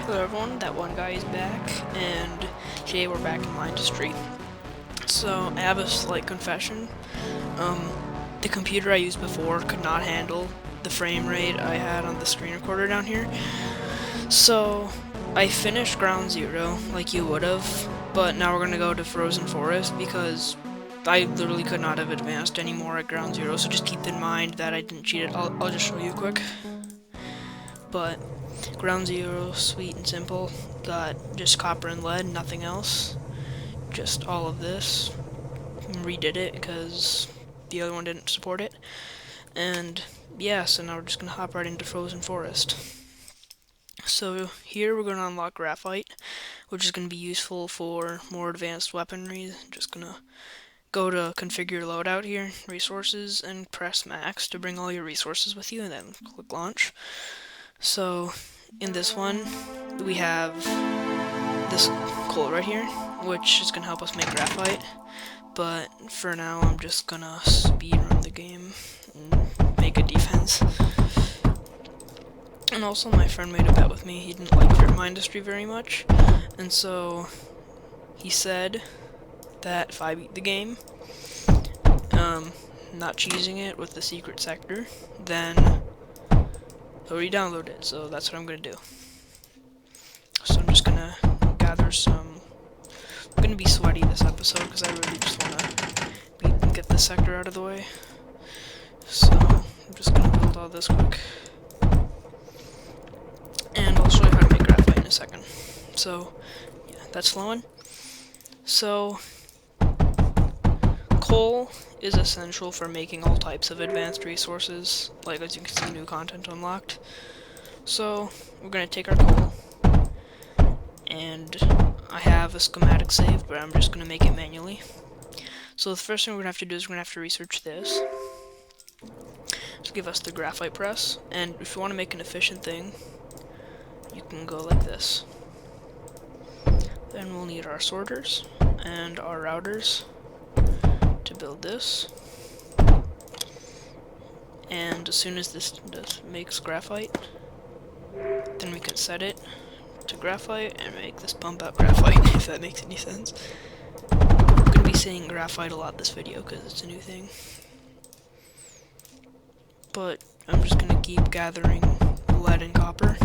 Hello everyone, that one guy is back, and today we're back in Mindustry. So, I have a slight confession. Um, the computer I used before could not handle the frame rate I had on the screen recorder down here. So, I finished Ground Zero, like you would've, but now we're gonna go to Frozen Forest because I literally could not have advanced anymore at Ground Zero, so just keep in mind that I didn't cheat it. I'll just show you quick. But Ground Zero, sweet and simple. Got just copper and lead, nothing else. Just all of this. Redid it because the other one didn't support it. And yeah, so now we're just gonna hop right into Frozen Forest. So here we're gonna unlock graphite, which is gonna be useful for more advanced weaponry. Just gonna go to configure loadout here, resources, and press max to bring all your resources with you, and then click launch. So in this one, we have this coal right here, which is going to help us make graphite, but for now I'm just going to speedrun the game and make a defense. And also my friend made a bet with me. He didn't like Mindustry very much, and so he said that if I beat the game, not cheesing it with the secret sector, then he'll re-download it, so that's what I'm gonna do. So I'm just gonna gather some. I'm gonna be sweaty this episode because I really just wanna get this sector out of the way. So I'm just gonna build all this quick, and I'll show you how to make graphite in a second. So yeah, that's flowing. So coal is essential for making all types of advanced resources, like as you can see, new content unlocked. So we're gonna take our coal, and I have a schematic saved, but I'm just gonna make it manually. So the first thing we're gonna have to do is we're gonna have to research this to give us the graphite press. And if you want to make an efficient thing, you can go like this. Then we'll need our sorters and our routers to build this. And as soon as this makes graphite, then we can set it to graphite and make this pump out graphite, if that makes any sense. I'm going to be saying graphite a lot this video because it's a new thing. But I'm just going to keep gathering lead and copper.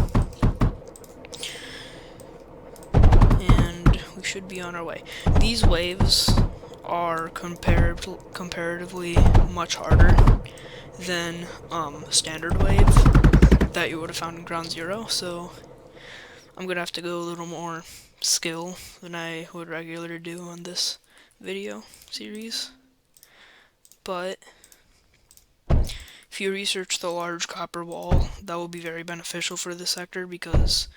And we should be on our way. These waves are comparatively much harder than standard wave that you would have found in Ground Zero, so I'm gonna have to go a little more skill than I would regularly do on this video series. But if you research the large copper wall, that will be very beneficial for this sector because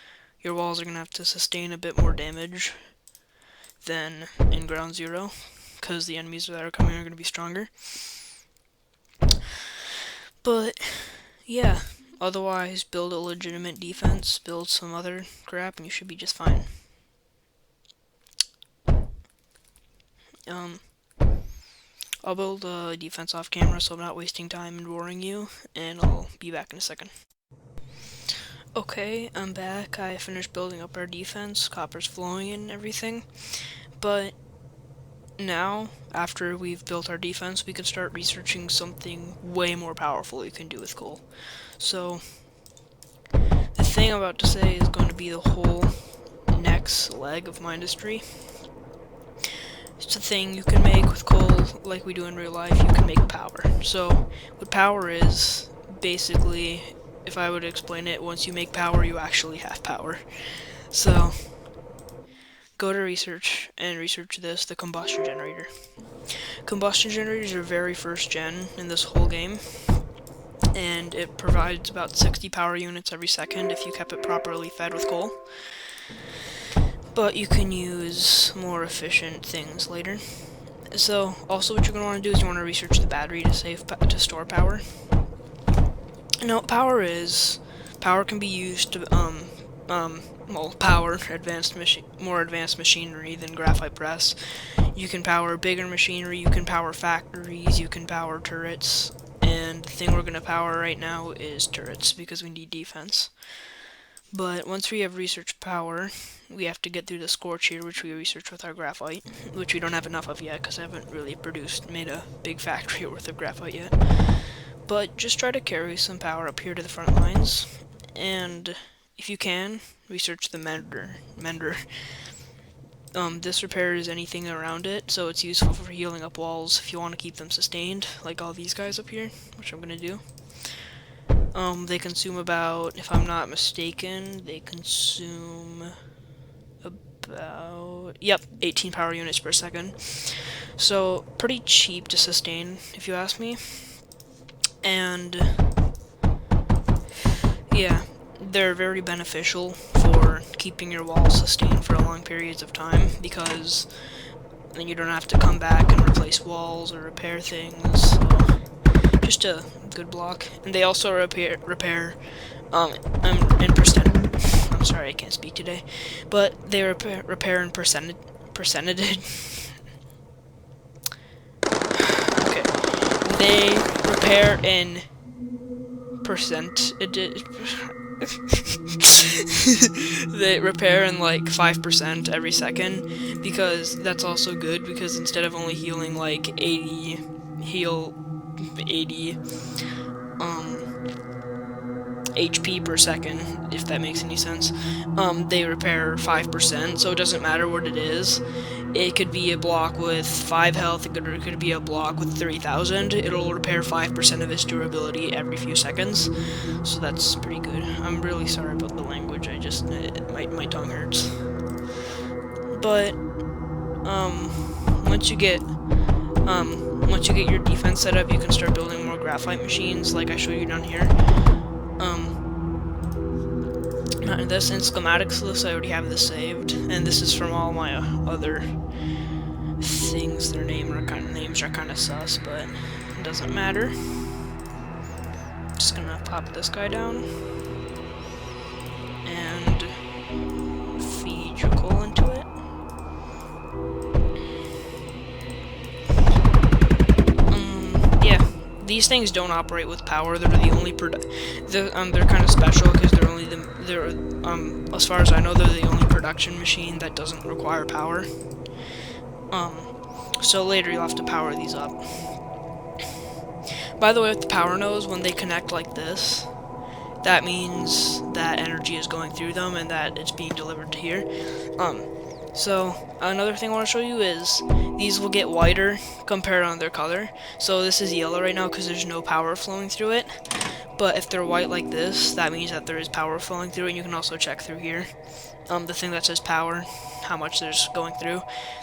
your walls are gonna have to sustain a bit more damage than in Ground Zero, because the enemies that are coming are going to be stronger. But yeah, otherwise build a legitimate defense, build some other crap, and you should be just fine. I'll build a defense off camera so I'm not wasting time and boring you, and I'll be back in a second. Okay, I'm back. I finished building up our defense, copper's flowing and everything, but now, after we've built our defense, we can start researching something way more powerful you can do with coal. So, the thing I'm about to say is going to be the whole next leg of Mindustry. It's a thing you can make with coal, like we do in real life. You can make power. So, what power is, basically, if I would explain it, once you make power, you actually have power. So, go to research and research this, the combustion generator. Combustion generators are very first gen in this whole game, and it provides about 60 power units every second if you kept it properly fed with coal. But you can use more efficient things later. So also what you're going to want to do is you want to research the battery to store power. Now power can be used to power more advanced machinery than graphite press. You can power bigger machinery, you can power factories, you can power turrets, and the thing we're going to power right now is turrets because we need defense. But once we have research power, we have to get through the scorch here, which we research with our graphite, which we don't have enough of yet because I haven't really made a big factory worth of graphite yet. But just try to carry some power up here to the front lines, and if you can, research the mender. This repairs anything around it, so it's useful for healing up walls if you want to keep them sustained, like all these guys up here, which I'm gonna do. They consume about, if I'm not mistaken, they consume about, yep, 18 power units per second. So, pretty cheap to sustain, if you ask me. And, yeah, they're very beneficial for keeping your walls sustained for long periods of time, because then you don't have to come back and replace walls or repair things. So, just a good block. And they also repair in percent. I'm sorry, I can't speak today. But they repair in percentage. Okay. They repair in percent. They repair in like 5% every second, because that's also good, because instead of only healing like 80 HP per second, if that makes any sense. They repair 5%, so it doesn't matter what it is. It could be a block with 5 health, it could be a block with 3,000. It'll repair 5% of its durability every few seconds, so that's pretty good. I'm really sorry about the language, my tongue hurts. But, once you get your defense set up, you can start building more graphite machines, like I show you down here. Not in this, in schematics list, I already have this saved, and this is from all my other things. Their names are kind of sus, but it doesn't matter. Just gonna pop this guy down and feed your coal into it. Yeah, these things don't operate with power. They're the only they're kind of special because as far as I know, they're the only production machine that doesn't require power. So later you'll have to power these up. By the way, with the power nodes, when they connect like this, that means that energy is going through them and that it's being delivered to here. So another thing I want to show you is these will get whiter compared on their color. So this is yellow right now because there's no power flowing through it. But if they're white like this, that means that there is power flowing through it, and you can also check through here. The thing that says power, how much there's going through,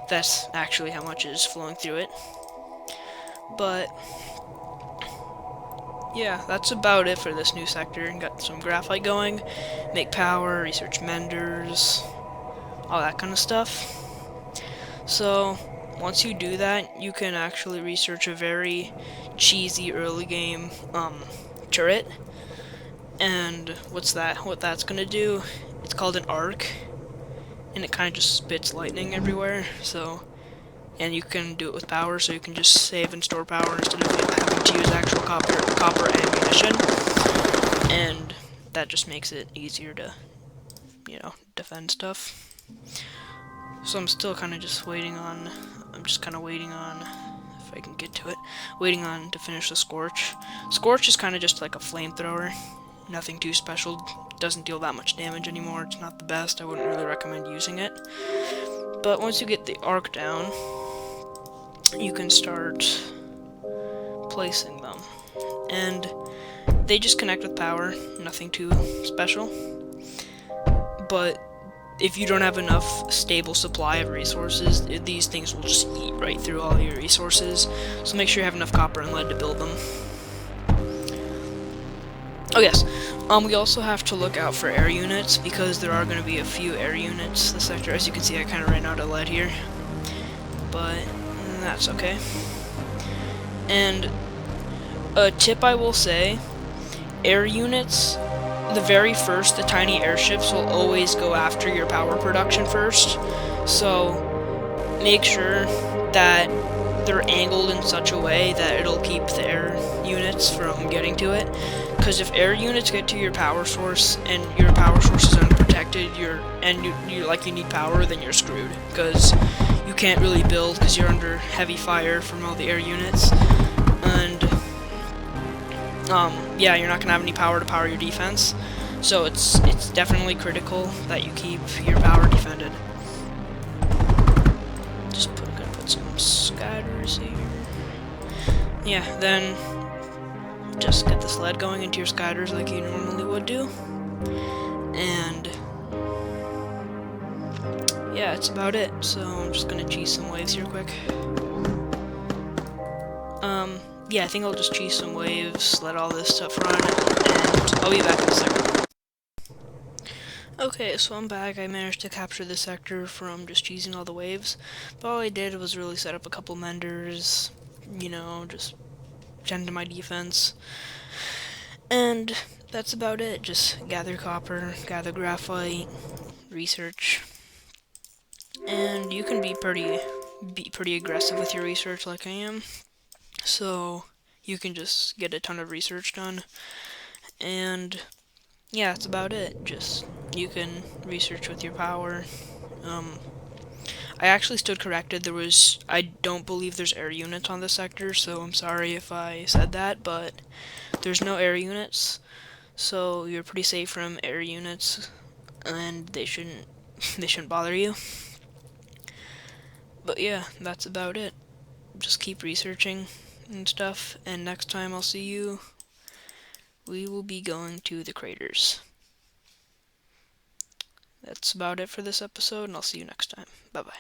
that's actually how much is flowing through it. But yeah, that's about it for this new sector. Got some graphite going, make power, research menders, all that kind of stuff. So once you do that, you can actually research a very cheesy early game turret. And what that's gonna do, it's called an arc, and it kind of just spits lightning everywhere. So, and you can do it with power, so you can just save and store power instead of having to use actual copper ammunition, and that just makes it easier to, defend stuff. So I'm still kind of just waiting on, if I can get to it, waiting on to finish the Scorch. Scorch is kind of just like a flamethrower, nothing too special, doesn't deal that much damage anymore, it's not the best, I wouldn't really recommend using it. But once you get the arc down, you can start placing them. And they just connect with power, nothing too special. But if you don't have enough stable supply of resources, these things will just eat right through all your resources. So make sure you have enough copper and lead to build them. Oh yes, we also have to look out for air units, because there are going to be a few air units this sector. As you can see, I kind of ran out of lead here, but that's okay. And a tip I will say, air units, the tiny airships will always go after your power production first, so make sure that they're angled in such a way that it'll keep the air units from getting to it, because if air units get to your power source and your power source is unprotected, you need power, then you're screwed, because you can't really build because you're under heavy fire from all the air units, and yeah, you're not gonna have any power to power your defense. So it's definitely critical that you keep your power defended. Gonna put some scatters here. Yeah, then just get the sled going into your scatters like you normally would do. And yeah, that's about it. So I'm just gonna cheese some waves here quick. Yeah, I think I'll just cheese some waves, let all this stuff run, and I'll be back in a second. Okay, so I'm back. I managed to capture the sector from just cheesing all the waves, but all I did was really set up a couple menders, you know, just tend to my defense, and that's about it. Just gather copper, gather graphite, research, and you can be pretty aggressive with your research like I am, so you can just get a ton of research done, and yeah, that's about it. Just, you can research with your power. I actually stood corrected. I don't believe there's air units on this sector, so I'm sorry if I said that, but there's no air units, so you're pretty safe from air units, and they shouldn't bother you. But yeah, that's about it. Just keep researching and stuff, and next time I'll see you, we will be going to the craters. That's about it for this episode, and I'll see you next time. Bye-bye.